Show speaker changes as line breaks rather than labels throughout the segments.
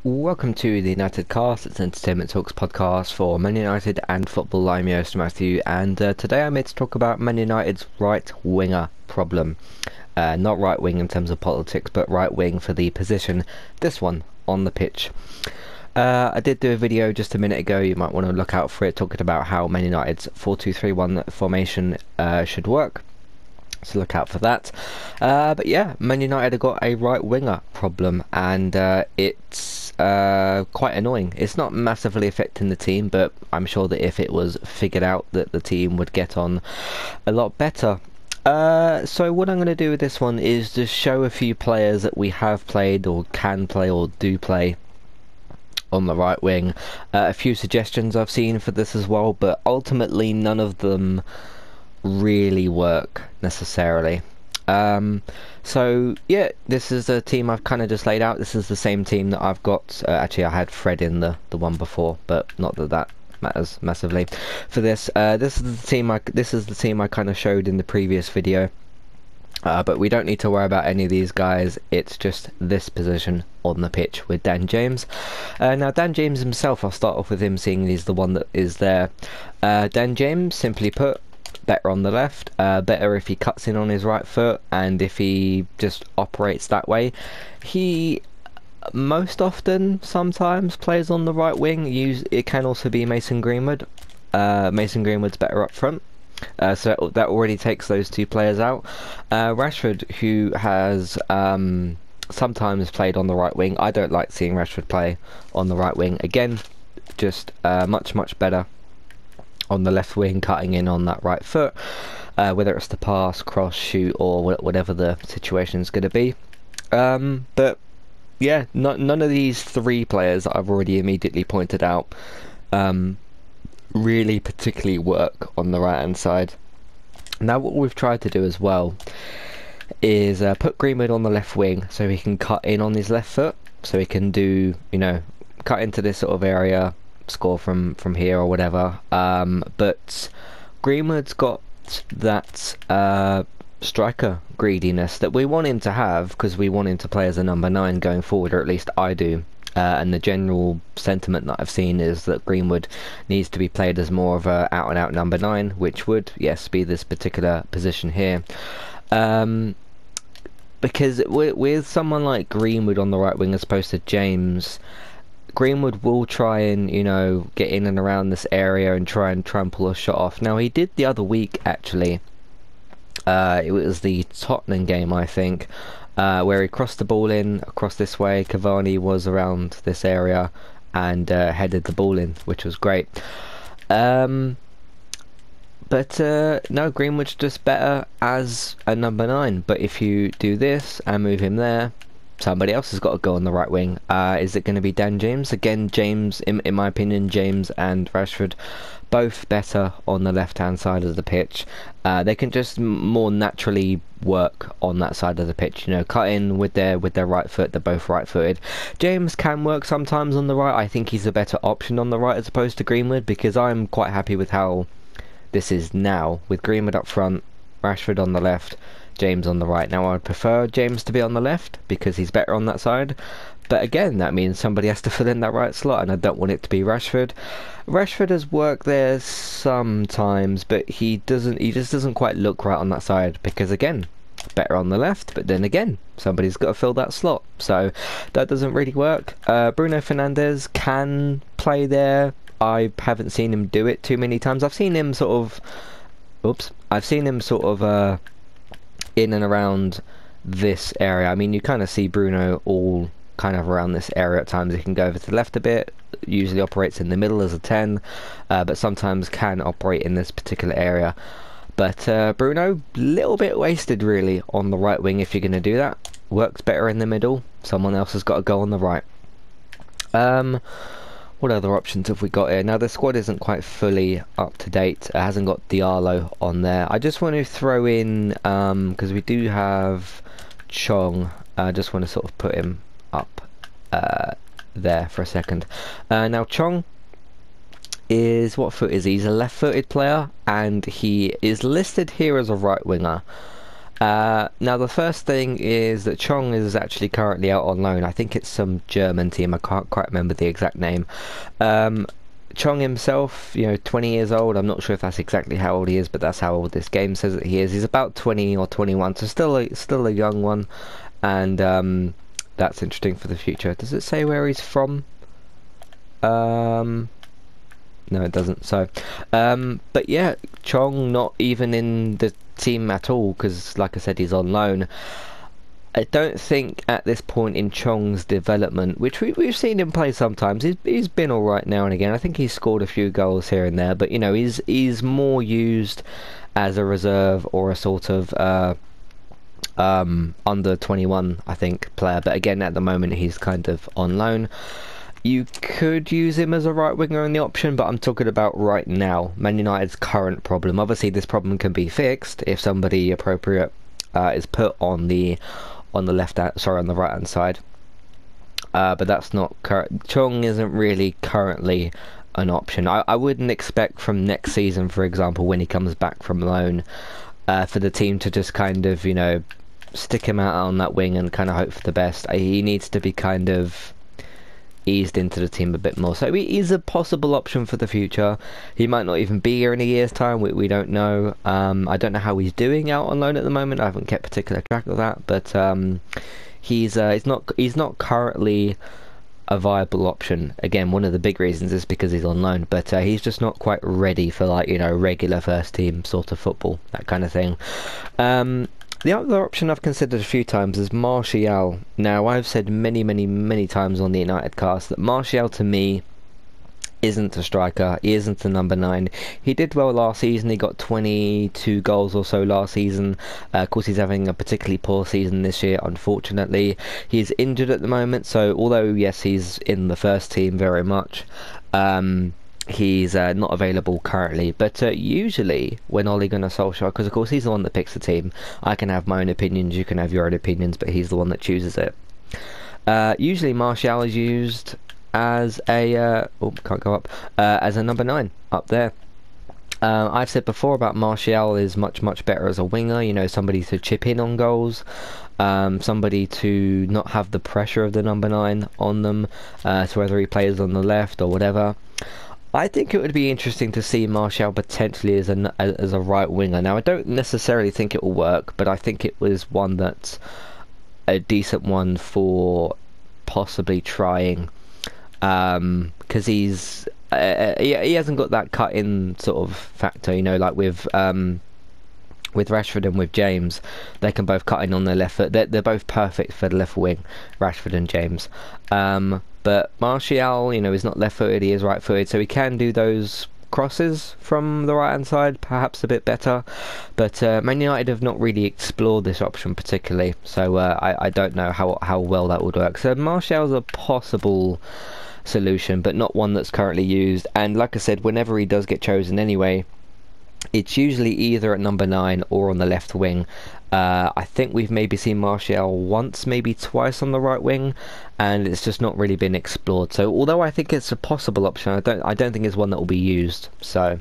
Welcome to the United Cast. It's Entertainment Talks podcast for Man United and football. I'm your host Matthew, and today I'm here to talk about Man United's right winger problem. Not right wing in terms of politics, but right wing for the position. This one on the pitch. I did do a video just a minute ago. You might want to look out for it, talking about how Man United's 4-2-3-1 formation should work. So look out for that. But yeah, Man United have got a right winger problem, and it's quite annoying. It's not massively affecting the team, but I'm sure that if it was figured out, that the team would get on a lot better. So what I'm going to do with this one is just show a few players that we have played or can play or do play on the right wing. A few suggestions I've seen for this as well, but ultimately none of them really work necessarily. So yeah, this is a team I've kind of just laid out. This is the same team that I've got. Actually, I had Fred in the one before, but not that matters massively for this. This is the team I kind of showed in the previous video. But we don't need to worry about any of these guys. It's just this position on the pitch with Dan James. Now Dan James himself, I'll start off with him, seeing he's the one that is there. Dan James, simply put, better on the left, better if he cuts in on his right foot, and if he just operates that way. He most often sometimes plays on the right wing. It can also be Mason Greenwood. Mason Greenwood's better up front. So that already takes those two players out. Rashford, who has sometimes played on the right wing. I don't like seeing Rashford play on the right wing. Again, just much better on the left wing, cutting in on that right foot, whether it's the pass, cross, shoot, or whatever the situation is going to be. But yeah, none of these three players that I've already immediately pointed out really particularly work on the right hand side. Now what we've tried to do as well is put Greenwood on the left wing so he can cut in on his left foot, so he can do, cut into this sort of area, score from here or whatever. But Greenwood's got that striker greediness that we want him to have, because we want him to play as a number 9 going forward, or at least I do. And the general sentiment that I've seen is that Greenwood needs to be played as more of a out and out number 9, which would, yes, be this particular position here. Because with someone like Greenwood on the right wing as opposed to James, Greenwood will try and, get in and around this area and try and pull a shot off. Now, he did the other week, actually. It was the Tottenham game, I think, where he crossed the ball in across this way. Cavani was around this area and headed the ball in, which was great. But no, Greenwood's just better as a number 9. But if you do this and move him there, somebody else has got to go on the right wing. Is it going to be Dan James? Again, James, in my opinion, James and Rashford, both better on the left-hand side of the pitch. They can just more naturally work on that side of the pitch. Cut in with their right foot. They're both right-footed. James can work sometimes on the right. I think he's a better option on the right as opposed to Greenwood, because I'm quite happy with how this is now, with Greenwood up front, Rashford on the left, James on the right. Now, I'd prefer James to be on the left because he's better on that side, but again, that means somebody has to fill in that right slot, and I don't want it to be Rashford. Rashford has worked there sometimes, but he just doesn't quite look right on that side, because again, better on the left, but then again, somebody's got to fill that slot, so that doesn't really work. Bruno Fernandes can play there. I haven't seen him do it too many times. I've seen him sort of in and around this area. I mean, you kind of see Bruno all kind of around this area at times. He can go over to the left a bit, usually operates in the middle as a 10, but sometimes can operate in this particular area. But Bruno, little bit wasted really on the right wing. If you're going to do that, works better in the middle. Someone else has got to go on the right. What other options have we got here? Now, the squad isn't quite fully up to date. It hasn't got Diallo on there. I just want to throw in, because we do have Chong. I just want to sort of put him up there for a second. Now, Chong is, what foot is he? He's a left-footed player, and he is listed here as a right winger. Now the first thing is that Chong is actually currently out on loan. I think it's some German team. I can't quite remember the exact name. Chong himself, 20 years old. I'm not sure if that's exactly how old he is, but that's how old this game says that he is. He's about 20 or 21, so still a young one, and that's interesting for the future. Does it say where he's from? No, it doesn't. So, but yeah, Chong not even in the team at all because, like I said, he's on loan. I don't think at this point in Chong's development, which we've seen him play sometimes, he's been all right now and again. I think he's scored a few goals here and there, but he's more used as a reserve or a sort of under 21, I think, player. But again, at the moment, he's kind of on loan. You could use him as a right winger in the option, but I'm talking about right now, Man United's current problem. Obviously, this problem can be fixed if somebody appropriate is put on the left hand, sorry, on the right hand side. But that's not current. Chong isn't really currently an option. I wouldn't expect from next season, for example, when he comes back from loan, for the team to just kind of stick him out on that wing and kind of hope for the best. He needs to be kind of eased into the team a bit more, so he's a possible option for the future. He might not even be here in a year's time. We don't know. I don't know how he's doing out on loan at the moment. I haven't kept particular track of that, but he's not currently a viable option. Again, one of the big reasons is because he's on loan, but he's just not quite ready for regular first team sort of football, that kind of thing. The other option I've considered a few times is Martial. Now, I've said many times on the United cast that Martial to me isn't a striker. He isn't a number 9. He did well last season. He got 22 goals or so last season. Of course, he's having a particularly poor season this year, unfortunately. He's injured at the moment, so although, yes, he's in the first team very much, he's not available currently. But usually when Ole Gunnar Solskjaer, because of course he's the one that picks the team, I can have my own opinions, you can have your own opinions, but he's the one that chooses it. Usually Martial is used as a can't go up, as a number 9 up there. I've said before about Martial is much better as a winger, somebody to chip in on goals, somebody to not have the pressure of the number 9 on them, so whether he plays on the left or whatever. I think it would be interesting to see Martial potentially as a right winger. Now, I don't necessarily think it will work, but I think it was one that's a decent one for possibly trying, because he hasn't got that cut-in sort of factor, like with Rashford and with James. They can both cut in on their left foot. They're both perfect for the left wing, Rashford and James. But Martial, is not left-footed, he is right-footed, so he can do those crosses from the right-hand side, perhaps a bit better. But Man United have not really explored this option particularly, so I don't know how well that would work. So Martial's a possible solution, but not one that's currently used. And like I said, whenever he does get chosen anyway, it's usually either at number 9 or on the left wing. I think we've maybe seen Martial once, maybe twice on the right wing, and it's just not really been explored. So although I think it's a possible option, I don't think it's one that will be used. So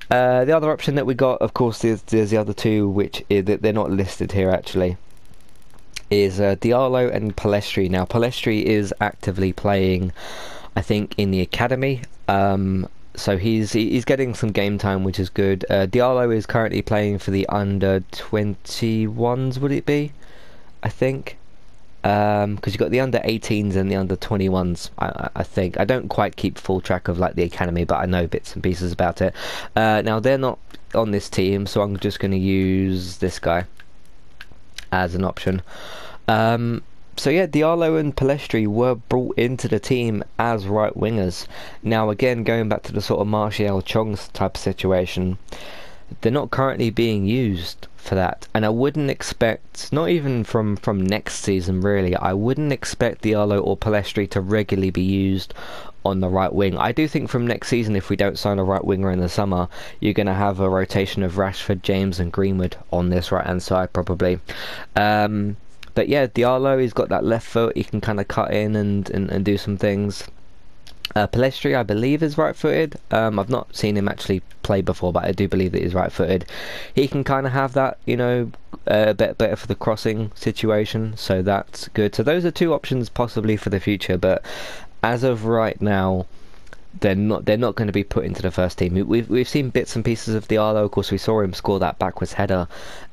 the other option that we got, of course, there's the other two, which they're not listed here actually, is Diallo and Pellistri. Now Pellistri is actively playing, I think, in the academy. So he's getting some game time, which is good. Diallo is currently playing for the under 21s, would it be? I think. Because you've got the under 18s and the under 21s, I think. I don't quite keep full track of the academy, but I know bits and pieces about it. Now they're not on this team, so I'm just going to use this guy as an option. So yeah, Diallo and Pellistri were brought into the team as right wingers. Now again, going back to the sort of Martial Chong type of situation, they're not currently being used for that, and I wouldn't expect, not even from next season really, I wouldn't expect Diallo or Pellistri to regularly be used on the right wing. I do think from next season, if we don't sign a right winger in the summer, you're going to have a rotation of Rashford, James and Greenwood on this right hand side probably. But yeah, Diallo, he's got that left foot, he can kind of cut in and do some things. Palestri, I believe, is right-footed. I've not seen him actually play before, but I do believe that he's right-footed. He can kind of have that, you know, a bit better for the crossing situation, so that's good. So those are two options possibly for the future, but as of right now, they're not going to be put into the first team. We've seen bits and pieces of Diallo. Of course, we saw him score that backwards header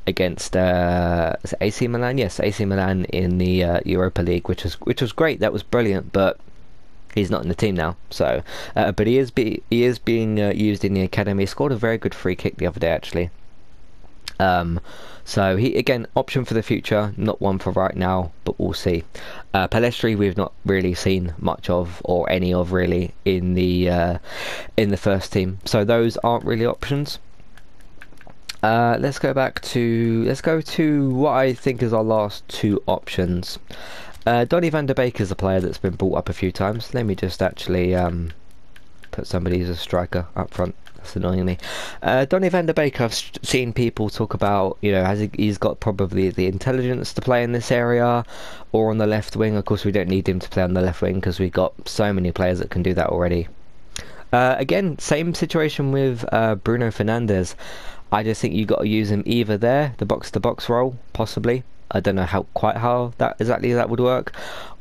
against is it AC Milan. Yes, AC Milan in the Europa League, which was great. That was brilliant, but he's not in the team now. So, but he is being used in the academy. He scored a very good free kick the other day, actually. So he, again, option for the future, not one for right now, but we'll see. Palestri we've not really seen much of, or any of really, in the first team. So those aren't really options. Let's go to what I think is our last two options. Donny van der Beek is a player that's been brought up a few times. Let me just actually put somebody as a striker up front. That's annoying me. Donny van der Beek, I've seen people talk about, you know, he's got probably the intelligence to play in this area, or on the left wing. Of course, we don't need him to play on the left wing because we've got so many players that can do that already. Again, same situation with Bruno Fernandes. I just think you've got to use him either there, the box-to-box role, possibly. I don't know quite how that would work,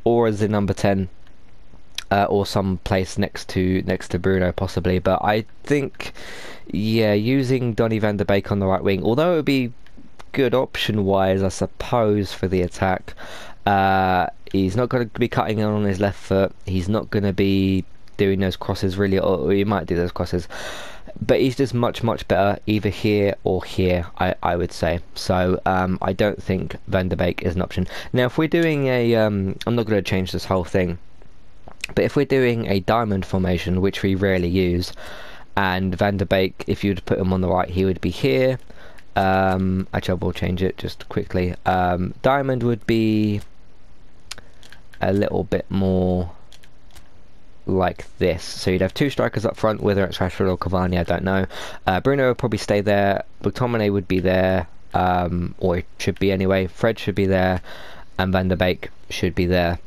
or as the number 10, or some place next to Bruno possibly. But I think, yeah, using Donny van der Beek on the right wing, although it would be good option wise, I suppose, for the attack. He's not going to be cutting in on his left foot. He's not going to be doing those crosses really, or he might do those crosses. But he's just much better either here or here, I would say. So I don't think Van der Beek is an option. Now if we're doing a I'm not going to change this whole thing, but if we're doing a diamond formation, which we rarely use, and Van der Beek, if you'd put him on the right, he would be here. Actually I will change it just quickly. Diamond would be a little bit more like this, so you'd have two strikers up front, whether it's Rashford or Cavani, I don't know. Bruno would probably stay there, McTominay would be there, or it should be anyway. Fred should be there, and Van der Beek should be there.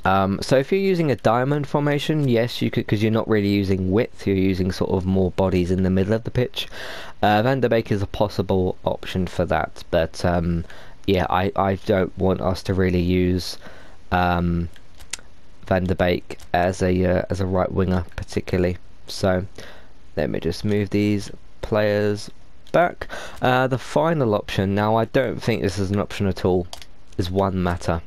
So if you're using a diamond formation, yes, you could, because you're not really using width, you're using sort of more bodies in the middle of the pitch. Van der Beek is a possible option for that, but yeah, I don't want us to really use Van der Beek as a right winger particularly. So let me just move these players back. The final option, now I don't think this is an option at all, is Juan Mata.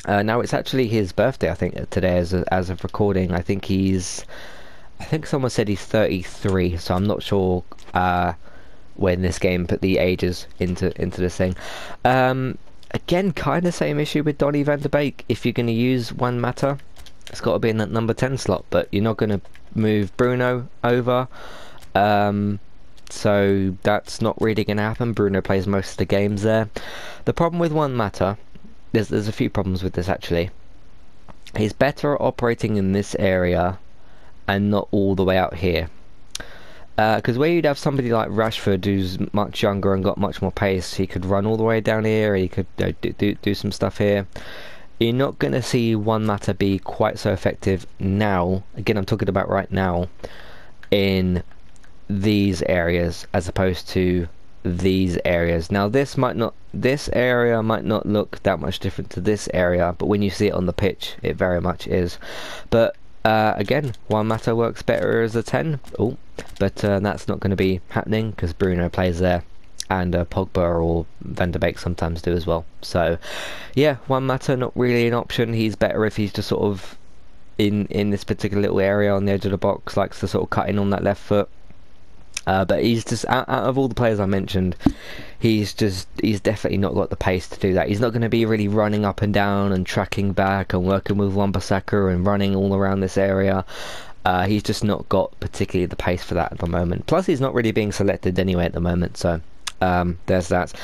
Now it's actually his birthday, I think, today as of recording. I think someone said he's 33, so I'm not sure when this game put the ages into this thing. Again, kind of same issue with Donny van der Beek. If you're going to use Juan Mata, it's got to be in that number 10 slot, but you're not going to move Bruno over. So that's not really going to happen. Bruno plays most of the games there. The problem with Juan Mata, there's a few problems with this actually. He's better operating in this area and not all the way out here. Because where you'd have somebody like Rashford who's much younger and got much more pace, he could run all the way down here, he could do some stuff here. You're not going to see Juan Mata be quite so effective now, again I'm talking about right now, in these areas as opposed to these areas. Now this area might not look that much different to this area, but when you see it on the pitch it very much is. But again, Juan Mata works better as a 10. Oh, but that's not going to be happening because Bruno plays there, and Pogba or Van der Beek sometimes do as well. So yeah, Juan Mata not really an option. He's better if he's just sort of in this particular little area on the edge of the box, likes to sort of cut in on that left foot. But he's just, out of all the players I mentioned, he's definitely not got the pace to do that. He's not going to be really running up and down and tracking back and working with Wan-Bissaka and running all around this area. He's just not got particularly the pace for that at the moment. Plus he's not really being selected anyway at the moment, so there's that.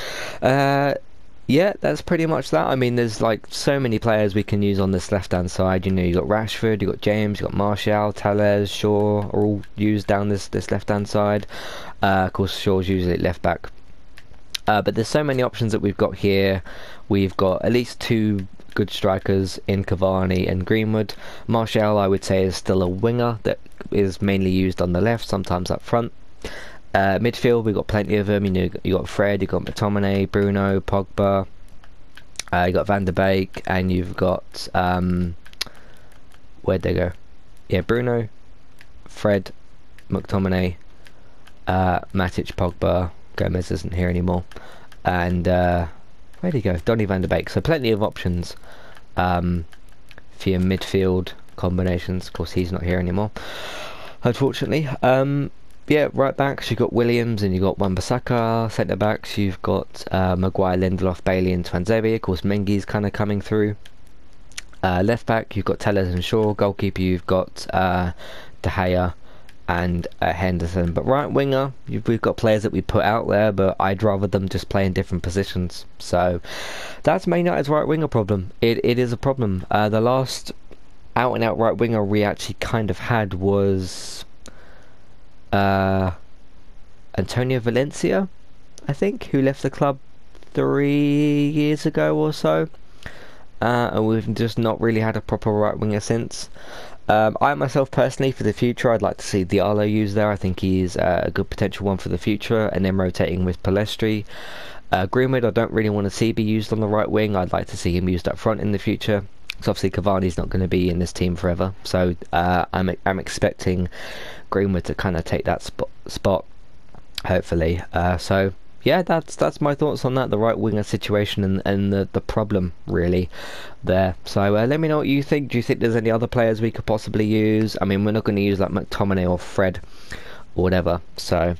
Yeah, that's pretty much that. I mean, there's like so many players we can use on this left-hand side. You know, you got Rashford, you got James, you got Martial, Telles, Shaw are all used down this left-hand side. Of course, Shaw's usually left back. But there's so many options that we've got here. We've got at least two good strikers in Cavani and Greenwood. Martial, I would say, is still a winger that is mainly used on the left, sometimes up front. Midfield, we've got plenty of them. You got Fred, you got McTominay, Bruno, Pogba. You got Van der Beek, and you've got where'd they go? Yeah, Bruno, Fred, McTominay, Matic, Pogba. Gomez isn't here anymore, and where'd he go? Donny Van der Beek. So plenty of options for your midfield combinations. Of course, he's not here anymore, unfortunately. Yeah, right backs, you've got Williams and you've got Wan-Bissaka. Centre backs, you've got Maguire, Lindelof, Bailey and Tuanzebe. Of course, Mengi's kind of coming through. Left back, you've got Tellers and Shaw. Goalkeeper, you've got De Gea and Henderson. But right winger, we've got players that we put out there, but I'd rather them just play in different positions. So that's Man United's right winger problem. It is a problem. The last out and out right winger we actually kind of had was Antonio Valencia, I think, who left the club 3 years ago or so, and we've just not really had a proper right winger since. I myself personally, for the future, I'd like to see Diallo used there. I think he's a good potential one for the future, and then rotating with Pellistri. Greenwood, I don't really want to see be used on the right wing. I'd like to see him used up front in the future. So obviously Cavani's not going to be in this team forever, so I'm expecting Greenwood to kind of take that spot, hopefully. So yeah, that's my thoughts on that, the right winger situation and the problem really there. So let me know what you think. Do you think there's any other players we could possibly use? I mean, we're not going to use like McTominay or Fred or whatever, so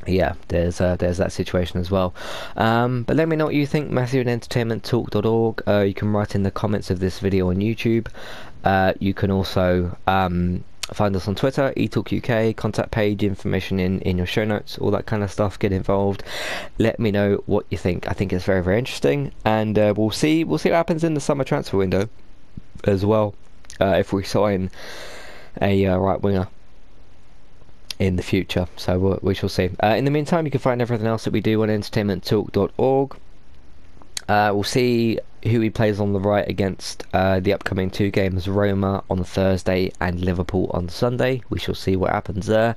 yeah, there's that situation as well. But let me know what you think. Matthew@entertainmenttalk.org. You can write in the comments of this video on YouTube. You can also find us on Twitter, eTalkUK, contact page, information in your show notes, all that kind of stuff. Get involved. Let me know what you think. I think it's very, very interesting, and we'll see what happens in the summer transfer window as well, if we sign a right winger in the future. So we shall see. In the meantime, you can find everything else that we do on entertainmenttalk.org. We'll see who he plays on the right against the upcoming 2 games, Roma on Thursday and Liverpool on Sunday. We shall see what happens there.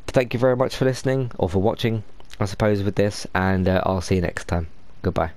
But thank you very much for listening, or for watching, I suppose, with this, and I'll see you next time. Goodbye.